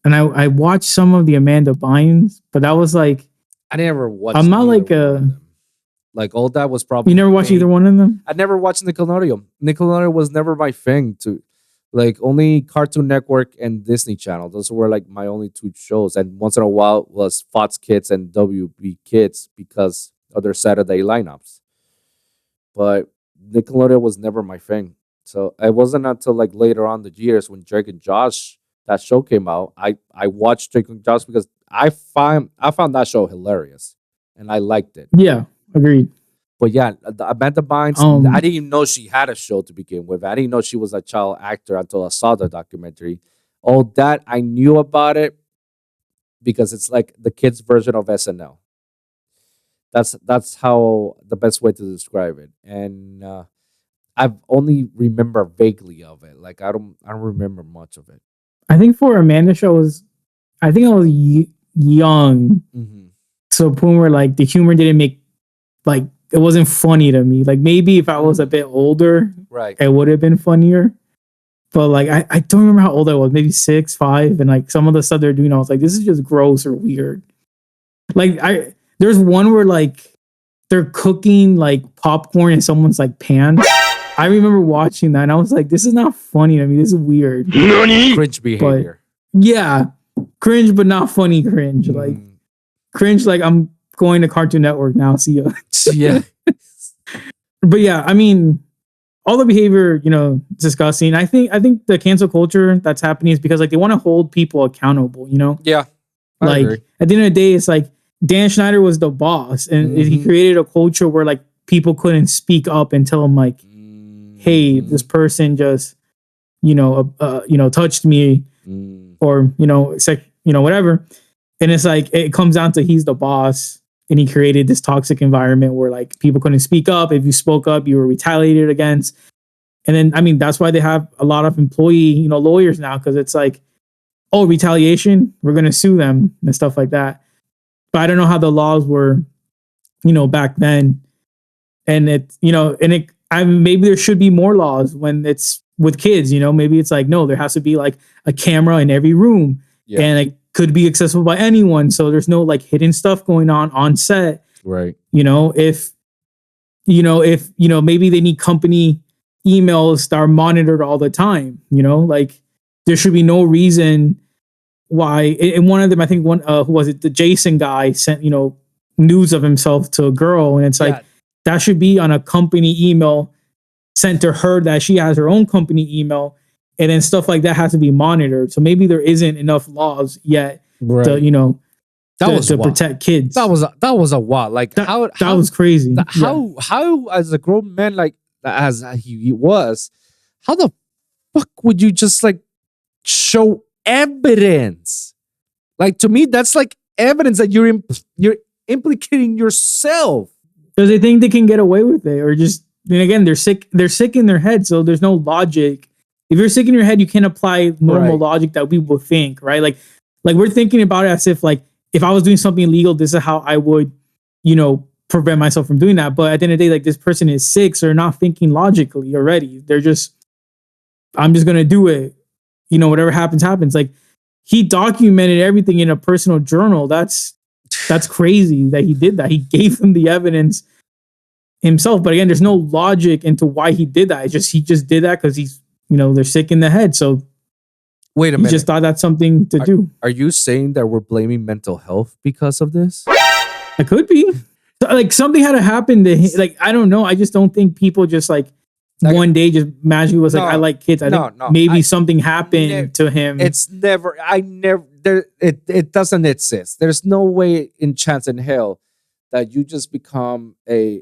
And I watched some of the Amanda Bynes, but that was like, I never watched I'm not either like one of a. them. Like all that was probably You never watched either fake. one of them? I never watched Nickelodeon. Nickelodeon was never my thing. To like only Cartoon Network and Disney Channel. Those were like my only two shows. And once in a while was Fox Kids and WB Kids because of their Saturday lineups. But Nickelodeon was never my thing. So it wasn't until like later on the years when Drake and Josh that show came out, I watched Straight Jobs because I found that show hilarious, and I liked it. Yeah, agreed. But yeah, Amanda Bynes, I didn't even know she had a show to begin with. I didn't know she was a child actor until I saw the documentary. All that I knew about it because it's like the kids' version of SNL. That's how the best way to describe it. And I've only remember vaguely of it. Like I don't remember much of it. I think for Amanda show was, I think I was young, Mm-hmm. to a point where like the humor didn't make, like, it wasn't funny to me. Like maybe if I was a bit older, Right. it would have been funnier. But like I don't remember how old I was, maybe 6, 5, and like some of the stuff they're doing, I was like, this is just gross or weird. Like there's one where like they're cooking like popcorn in someone's like pan. I remember watching that and I was like, this is not funny to me. This is weird. Cringe behavior. Yeah, cringe, but not funny cringe. Like cringe, like I'm going to Cartoon Network now. See ya. Yeah. But yeah, I mean, all the behavior, disgusting. I think the cancel culture that's happening is because like they want to hold people accountable. Yeah. I Like agree. at the end of the day, it's like Dan Schneider was the boss, and he created a culture where like people couldn't speak up and tell him like, hey, this person just, touched me, or it's like, whatever. And it's like it comes down to he's the boss, and he created this toxic environment where like people couldn't speak up. If you spoke up, you were retaliated against. And then I mean that's why they have a lot of employee, lawyers now, because it's like, oh, retaliation, we're gonna sue them and stuff like that. But I don't know how the laws were, back then. And maybe there should be more laws when it's with kids, maybe it's like, no, there has to be like a camera in every room, and it could be accessible by anyone. So there's no like hidden stuff going on set. Right. If maybe they need company emails that are monitored all the time, like there should be no reason why. And one of them, I think who was it? The Jason guy sent, news of himself to a girl. And it's like, that should be on a company email sent to her, that she has her own company email. And then stuff like that has to be monitored. So maybe there isn't enough laws yet to protect kids. That was a what? Like how was crazy. How as a grown man, like as he was, how the fuck would you just like show evidence? Like to me, that's like evidence that you're implicating yourself. Because they think they can get away with it, or just then again they're sick in their head, so there's no logic. If you're sick in your head, you can't apply normal logic that we will think, right? Like we're thinking about it as if like if I was doing something illegal, this is how I would, prevent myself from doing that. But at the end of the day, like this person is sick, so they're not thinking logically already. They're just, I'm just gonna do it. Whatever happens, happens. Like he documented everything in a personal journal. That's crazy that he did that. He gave them the evidence himself. But again, there's no logic into why he did that. He just did that because he's, they're sick in the head. So wait a minute. He just thought that's something to do. Are you saying that we're blaming mental health because of this? It could be. Like something had to happen to him. Like, I don't know. I just don't think people just like one day just magically was like, I like kids. I think maybe something happened to him. It doesn't exist. There's no way in chance in hell that you just become a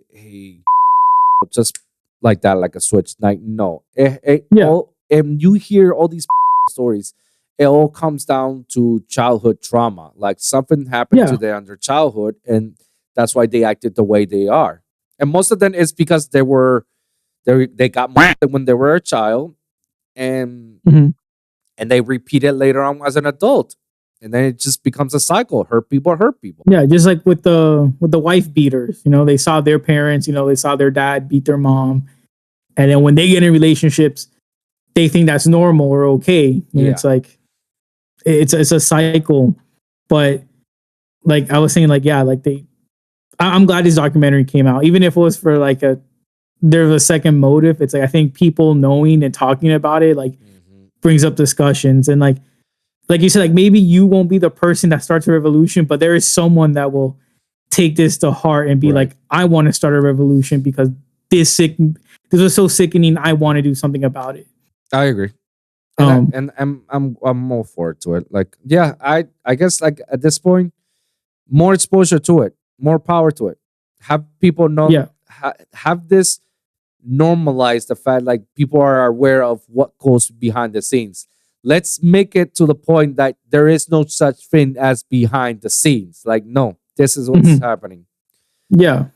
just like that, like a switch. Like, no. And you hear all these stories, it all comes down to childhood trauma. Like something happened to them in their childhood, and that's why they acted the way they are. And most of them is because they got molested when they were a child, and they repeat it later on as an adult, and then it just becomes a cycle. Hurt people. Yeah, just like with the wife beaters. They saw their parents. They saw their dad beat their mom, and then when they get in relationships, they think that's normal or okay. And it's like it's a cycle. But like I was saying, like I'm glad this documentary came out, even if it was for like there's a second motive. It's like I think people knowing and talking about it like brings up discussions, and like you said, like maybe you won't be the person that starts a revolution, but there is someone that will take this to heart and be like, I want to start a revolution because this was so sickening. I want to do something about it. I agree. And I Um, and I'm all for it to it. Like, yeah, I guess like at this point, more exposure to it, more power to it. Have people know, yeah. have this normalize the fact like people are aware of what goes behind the scenes. Let's make it to the point that there is no such thing as behind the scenes. Like, no, this is what's Mhm. happening. Yeah.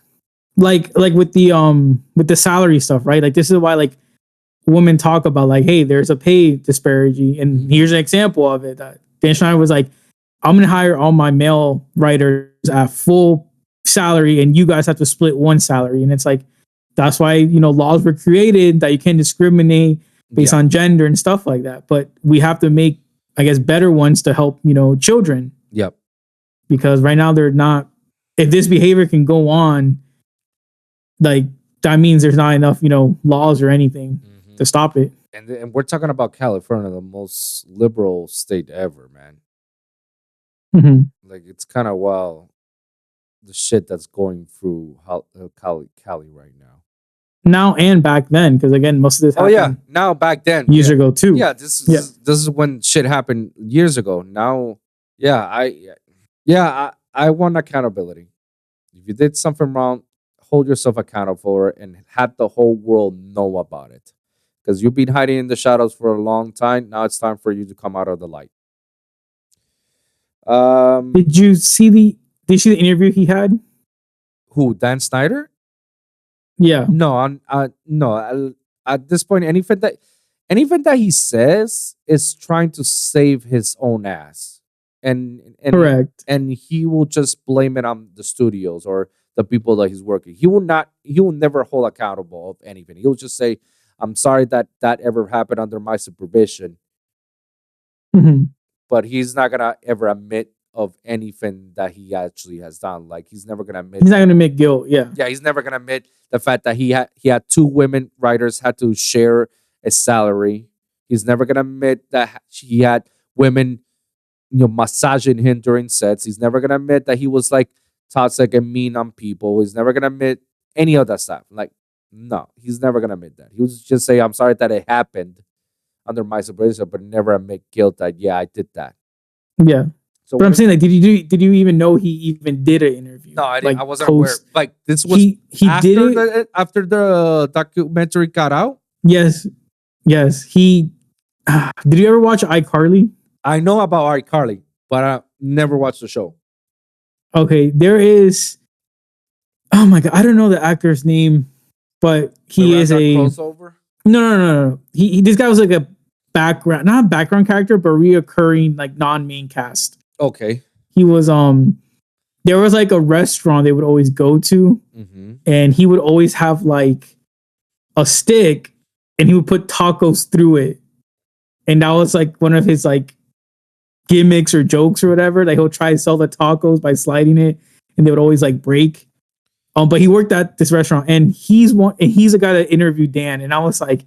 Like with the salary stuff, right? Like this is why like women talk about like, hey, there's a pay disparity, and Mhm. here's an example of it. That Dan Schneider was like, I'm gonna hire all my male writers at full salary, and you guys have to split one salary. And it's like that's why laws were created that you can't discriminate based Yeah. on gender and stuff like that. But we have to make, I guess, better ones to help children, Yep. because right now they're not. If this behavior can go on, like that means there's not enough laws or anything Mhm. to stop it. And we're talking about California, the most liberal state ever, man. Mhm. Like, it's kind of wild the shit that's going through Cali right now. Now and back then, because again, most of this Oh yeah, happened now back then, years yeah, ago too. yeah. This Yeah. is this is when shit happened years ago. Now, yeah, I want accountability. If you did something wrong, hold yourself accountable for it and have the whole world know about it. Because you've been hiding in the shadows for a long time. Now it's time for you to come out of the light. Um, Did you see the interview he had? who? Dan Snyder? Yeah. No, no. At this point, anything that he says is trying to save his own ass, Correct. and he will just blame it on the studios or the people that he's working. He will not. He will never hold accountable of anything. He'll just say, "I'm sorry that that ever happened under my supervision," Mhm. but he's not gonna ever admit of anything that he actually has done. Like, he's never gonna admit. He's not gonna make guilt. Yeah. Yeah, he's never gonna admit the fact that he had two women writers had to share a salary. He's never gonna admit that he had women, massaging him during sets. He's never gonna admit that he was like toxic and mean on people. He's never gonna admit any of that stuff. Like, no, he's never gonna admit that. He was just say, "I'm sorry that it happened under my supervision," but never admit guilt that, yeah, I did that. Yeah. So But I'm we're saying, like, did you even know he even did an interview? no, I didn't. Like I wasn't aware. post Like, this was he did it. after the documentary got out. Yes. Yes. He did you ever watch iCarly? I know about iCarly, but I never watched the show. Okay, there is, oh my god, I don't know the actor's name, but he is Miranda a crossover. no. He this guy was like a background, not a background character, but reoccurring like non-main cast. Okay. He was there was like a restaurant they would always go to, Mm-hmm. and he would always have like a stick, and he would put tacos through it, and that was like one of his like gimmicks or jokes or whatever. Like he'll try to sell the tacos by sliding it, and they would always like break. But he worked at this restaurant, and he's a guy that interviewed Dan, and I was like,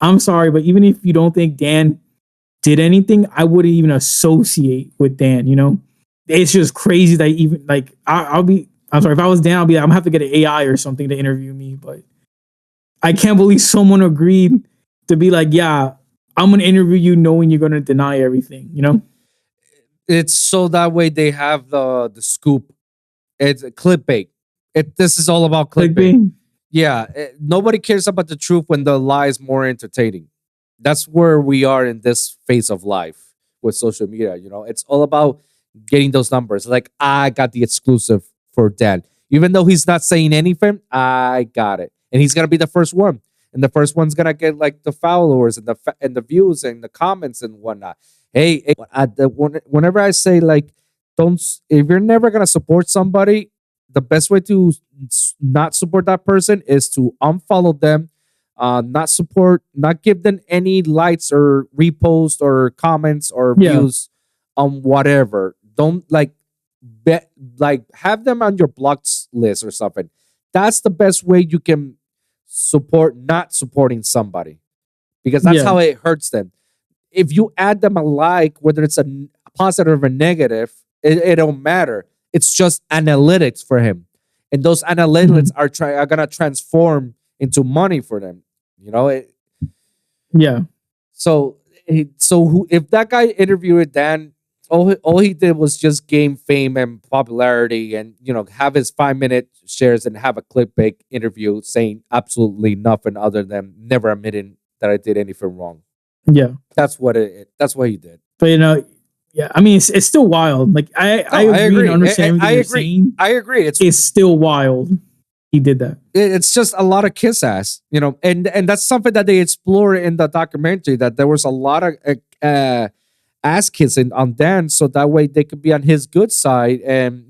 I'm sorry, but even if you don't think Dan did anything, I wouldn't even associate with Dan. It's just crazy that even like I'm sorry, if I was Dan, I'm gonna have to get an AI or something to interview me. But I can't believe someone agreed to be like, yeah, I'm gonna interview you, knowing you're gonna deny everything. It's so that way they have the scoop. It's a clickbait. This is all about clickbait. Clickbait. Yeah, nobody cares about the truth when the lie is more entertaining. That's where we are in this phase of life with social media. It's all about getting those numbers. Like, I got the exclusive for Dan, even though he's not saying anything. I got it, and he's gonna be the first one, and the first one's gonna get like the followers and the views and the comments and whatnot. Hey, whenever I say like, don't if you're never gonna support somebody, the best way to not support that person is to unfollow them, not support, not give them any likes or repost or comments or Yeah. views on whatever. Don't like bet like have them on your blocks list or something. That's the best way you can support not supporting somebody, because that's Yeah. how it hurts them. If you add them a like, whether it's a positive or negative, it don't matter. It's just analytics for him, and those analytics are gonna transform into money for them. Yeah. So So if that guy interviewed Dan, all he did was just gain fame and popularity, and have his 5 minute shares and have a clickbait interview saying absolutely nothing other than never admitting that I did anything wrong. Yeah. That's what he did. But yeah, I mean, it's still wild. Like I No, I agree and agree. understand everything I you're agree. saying. I agree. It's still wild. He did that. It's just a lot of kiss ass, and that's something that they explore in the documentary. That there was a lot of ass kissing on Dan, so that way they could be on his good side, and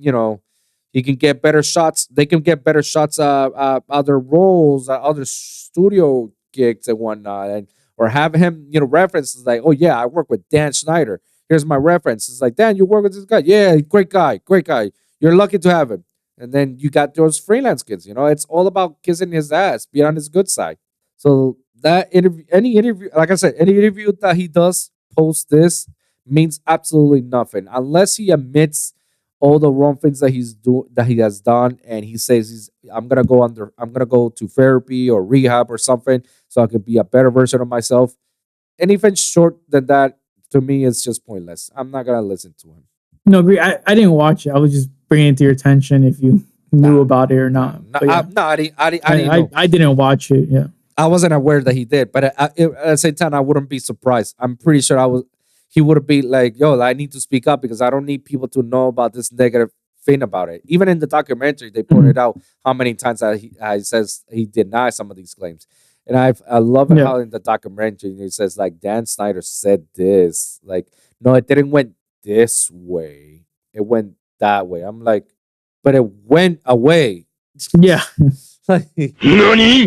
he can get better shots. They can get better shots, other roles, other studio gigs and whatnot, and or have him, references like, oh yeah, I work with Dan Schneider. Here's my reference. It's like, Dan, you work with this guy? Yeah, great guy, great guy. You're lucky to have him. And then you got those freelance kids. It's all about kissing his ass, be on his good side. So that interview, any interview, like I said, any interview that he does post this means absolutely nothing unless he admits all the wrong things that he has done, and he says I'm gonna go to therapy or rehab or something so I could be a better version of myself. Anything short than that to me is just pointless. I'm not gonna listen to him. No, agree. I didn't watch it. I was just bringing it to your attention if you knew Nah, about it or not. no, But yeah, no, I didn't know. I didn't watch it. Yeah. I wasn't aware that he did, but at the same time, I wouldn't be surprised. I'm pretty sure he would be like, "Yo, I need to speak up because I don't need people to know about this negative thing about it." Even in the documentary, they Mhm. pointed out how many times that he says he denies some of these claims, and I love it Yeah. how in the documentary he says like Dan Snyder said this, like no, it didn't went this way, it went that way. I'm like, but it went away. Yeah. like,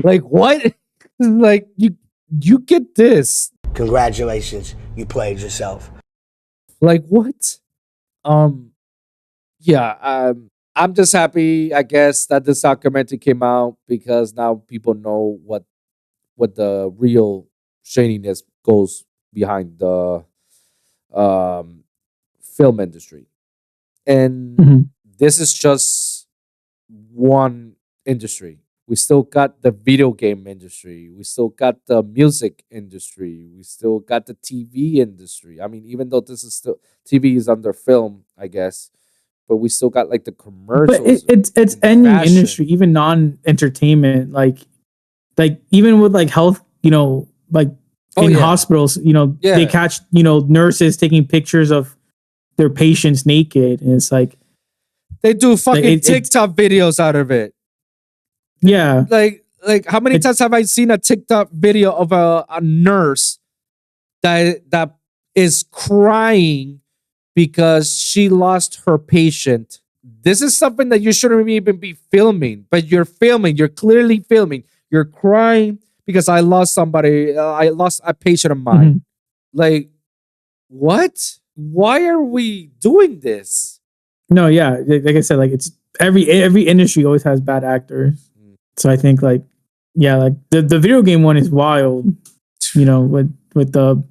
like what? Like you get this. Congratulations, you played yourself. Like what? Um yeah, I'm just happy, I guess, that this documentary came out because now people know what the real shadiness goes behind the um film industry. And Mhm. this is just one industry. We still got the video game industry. We still got the music industry. We still got the TV industry. I mean, even though this is still TV is under film, I guess, but we still got like the But commercials it's and the any fashion. industry, even non entertainment, like even with like health, like Oh, in yeah. hospitals, Yeah. they catch nurses taking pictures of their patients naked, and it's like They do fucking it's TikTok videos out of it. yeah, Like how many times have I seen a TikTok video of a nurse that is crying because she lost her patient? This is something that you shouldn't even be filming, but you're filming. You're clearly filming. You're crying because I lost somebody. I lost a patient of mine. Mhm. Like, what? Why are we doing this? No, yeah, like I said, like it's every industry always has bad actors. So I think like yeah, like the video game one is wild. With the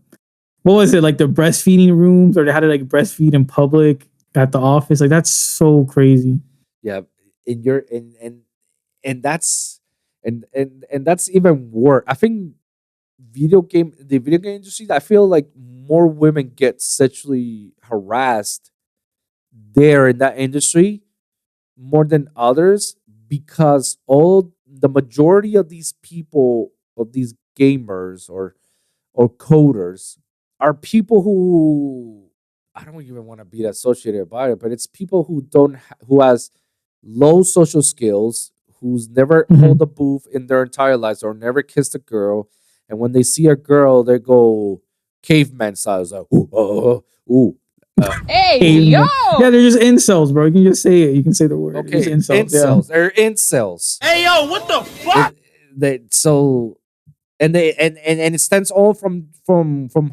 what was it, like the breastfeeding rooms, or they had to like breastfeed in public at the office? Like that's so crazy. Yeah, and you're and that's and that's even worse. I think the video game industry, I feel like more women get sexually harassed there in that industry more than others because all the majority of these people, of these gamers or coders, are people who, I don't even want to be associated about it, but it's people who who has low social skills, who's never Mhm. hold a booth in their entire lives or never kissed a girl, and when they see a girl, they go caveman style, like ooh, ooh. Caveman. Yeah, they're just incels, bro. You can just say it. You can say the word. Just Okay, incels. incels. They're incels. Hey yo, what the fuck? They so and they and it stems all from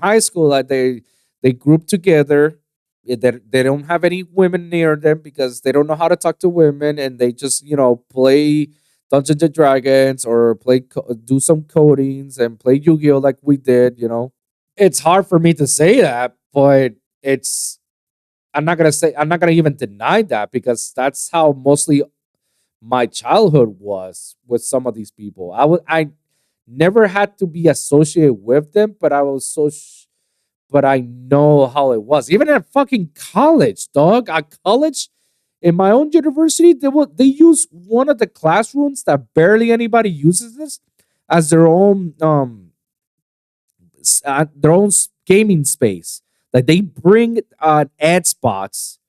high school. Like they group together. They don't have any women near them because they don't know how to talk to women, and they just play Dungeons and Dragons or do some codings and play Yu-Gi-Oh like we did. It's hard for me to say that, but it's I'm not gonna even deny that because that's how mostly my childhood was with some of these people. I never had to be associated with them, but I was but I know how it was. Even at fucking college, dog. At college, in my own university, they use one of the classrooms that barely anybody uses this as their own gaming space. Like they bring ad spots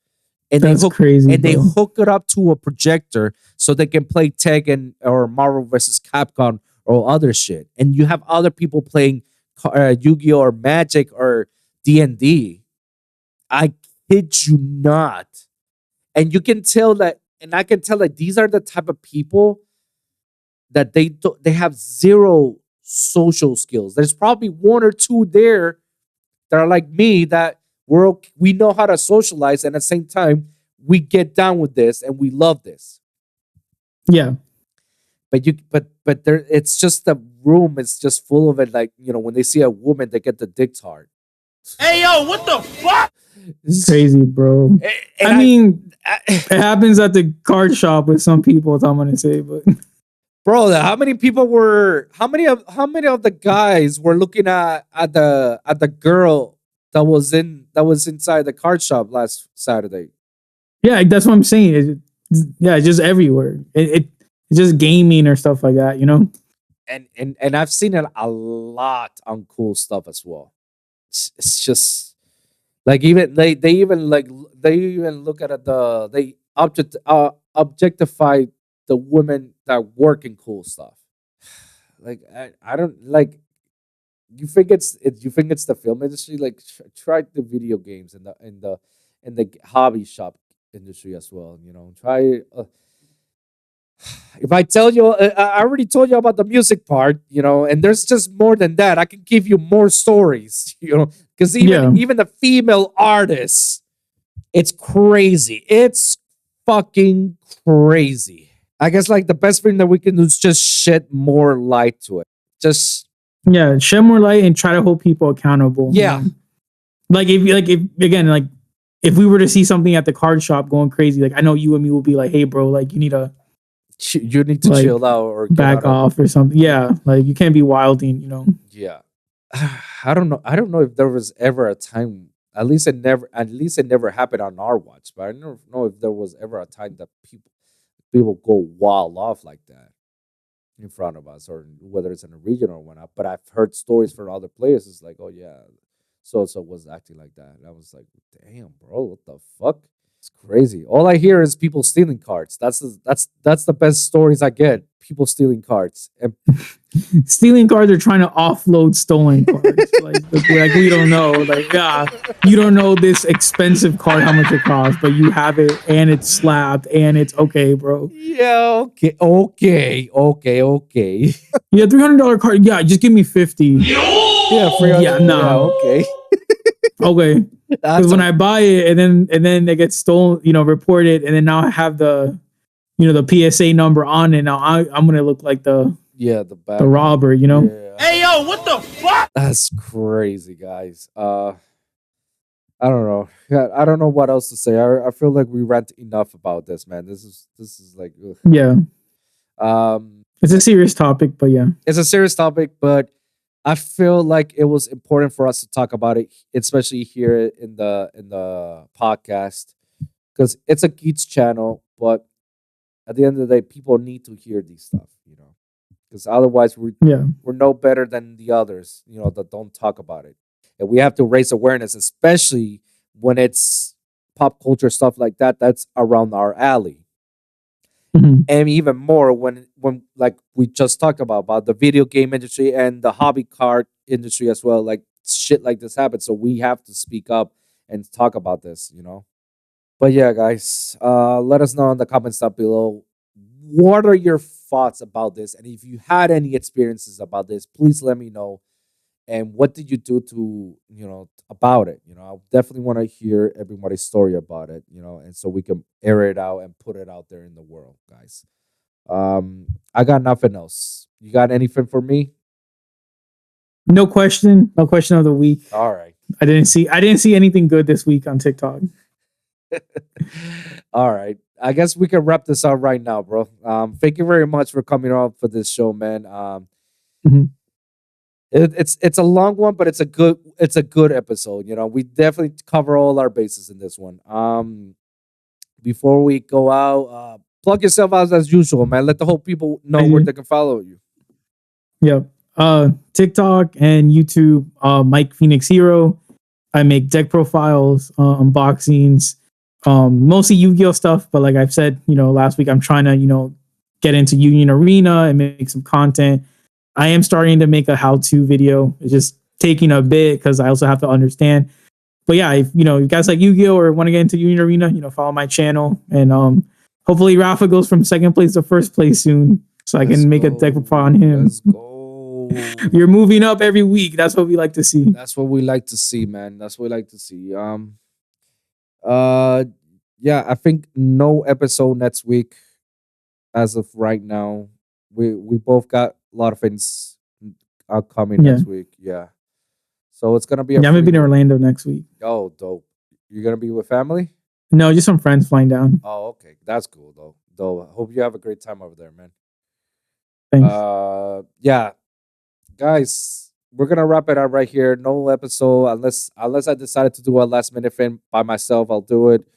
and That's crazy, they bro. hook it up to a projector so they can play Tekken or Marvel versus Capcom or other shit. And you have other people playing Yu-Gi-Oh or Magic or D&D. I kid you not. And you can tell that, and I can tell that these are the type of people that they have zero social skills. There's probably one or two there that are like me that we know how to socialize, and at the same time we get down with this and we love this. Yeah. But there, it's just the room is just full of it. Like, when they see a woman, they get the dicks hard. Hey, yo, what the fuck? Crazy, bro. And I mean, it happens at the card shop with some people, I'm gonna say, but bro, how many of the guys were looking at the girl that was inside the card shop last Saturday? yeah, that's what I'm saying. It's just everywhere. It's just gaming or stuff like that, And I've seen it a lot on cool stuff as well. It's just like even they even look at they objectify the women that work in cool stuff. Like I don't like. You think it's the film industry? Like try the video games and the hobby shop industry as well. Try. If I tell you, I already told you about the music part, and there's just more than that. I can give you more stories, because even the female artists, it's crazy. It's fucking crazy. I guess like the best thing that we can do is just shed more light to it. Just shed more light and try to hold people accountable. Yeah. Like if we were to see something at the card shop going crazy, like I know you and me will be like, hey bro, like you need to like, chill out or back off or something. Yeah, like you can't be wilding, Yeah, I don't know. I don't know if there was ever a time. At least it never happened on our watch. But I don't know if there was ever a time that people go wild off like that in front of us, or whether it's in a region or whatnot. But I've heard stories from other players. It's like, oh yeah, so was acting like that. And I was like, damn, bro, what the fuck? It's crazy. All I hear is people stealing cards. That's the best stories I get. People stealing cards and stealing cards or trying to offload stolen cards. like we don't know. Like, you don't know this expensive card how much it costs, but you have it and it's slabbed and it's okay, bro. Yeah, okay. Yeah, $300 card. Yeah, just give me 50. Yeah, yeah, no. Yeah, okay. Okay. Because when I buy it and then it gets stolen, reported, and then now I have the PSA number on it. Now I'm gonna look like the robber, Yeah. Hey yo, what the fuck? That's crazy, guys. I don't know. Yeah, I don't know what else to say. I feel like we rant enough about this, man. This is like ugh. Yeah. It's a serious topic, but yeah. It's a serious topic, but I feel like it was important for us to talk about it, especially here in the podcast, because it's a Geeks channel. But at the end of the day, people need to hear these stuff, because otherwise we're no better than the others, that don't talk about it. And we have to raise awareness, especially when it's pop culture stuff like that. That's around our alley. Mm-hmm. And even more when like we just talked about the video game industry and the hobby card industry as well, like shit like this happens, so we have to speak up and talk about this. But yeah, guys, let us know in the comments down below, what are your thoughts about this, and if you had any experiences about this, please let me know. And what did you do to about it? I definitely want to hear everybody's story about it, and so we can air it out and put it out there in the world, guys. I got nothing else. You got anything for me? No question of the week. All right. I didn't see anything good this week on TikTok. All right. I guess we can wrap this up right now, bro. Thank you very much for coming on for this show, man. Mm-hmm. It's a long one, but it's a good episode. We definitely cover all our bases in this one. Before we go out, plug yourself out as usual, man. Let the whole people know where they can follow you. Yep. TikTok and YouTube, Mike Phoenix Hero. I make deck profiles, unboxings, mostly Yu-Gi-Oh stuff. But like I've said, last week, I'm trying to, get into Union Arena and make some content. I am starting to make a how-to video. It's just taking a bit because I also have to understand. But yeah, if you guys like Yu-Gi-Oh or want to get into Union Arena, follow my channel. And hopefully Rafa goes from second place to first place soon. So I can make a deck profile on him. Let's go. You're moving up every week. That's what we like to see. That's what we like to see, man. That's what we like to see. Uh, yeah, I think no episode next week as of right now. We both got a lot of things coming Yeah. next week. Yeah, so it's gonna be Yeah, I'm gonna be in free week. Orlando next week. Oh, dope. You're gonna be with family? No, just some friends flying down. Oh, okay. That's cool though. Though, hope you have a great time over there, man. Thanks. Yeah, guys, we're gonna wrap it up right here. No episode unless I decided to do a last minute thing by myself. I'll do it.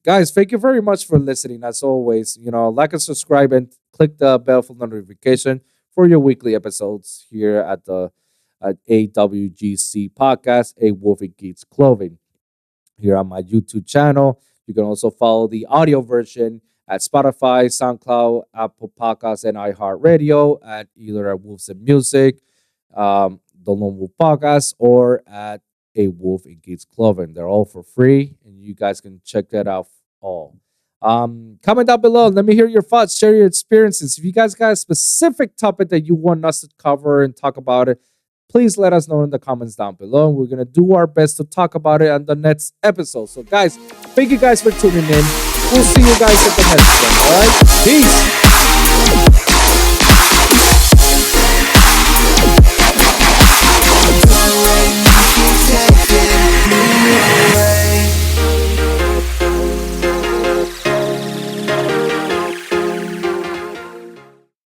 Guys, thank you very much for listening. As always, like and subscribe and click the bell for notification for your weekly episodes here at the at AWGC podcast, A Wolf in Geeks Clothing, here on my YouTube channel. You can also follow the audio version at Spotify, SoundCloud, Apple Podcasts, and iHeartRadio at either at Wolves and Music, the Lone Wolf Podcast, or at A Wolf in Geeks Clothing. They're all for free, and you guys can check that out all. Comment down below. Let me hear your thoughts. Share your experiences. If you guys got a specific topic that you want us to cover and talk about it, please let us know in the comments down below. We're going to do our best to talk about it on the next episode. So, guys, thank you guys for tuning in. We'll see you guys at the next one. All right? Peace.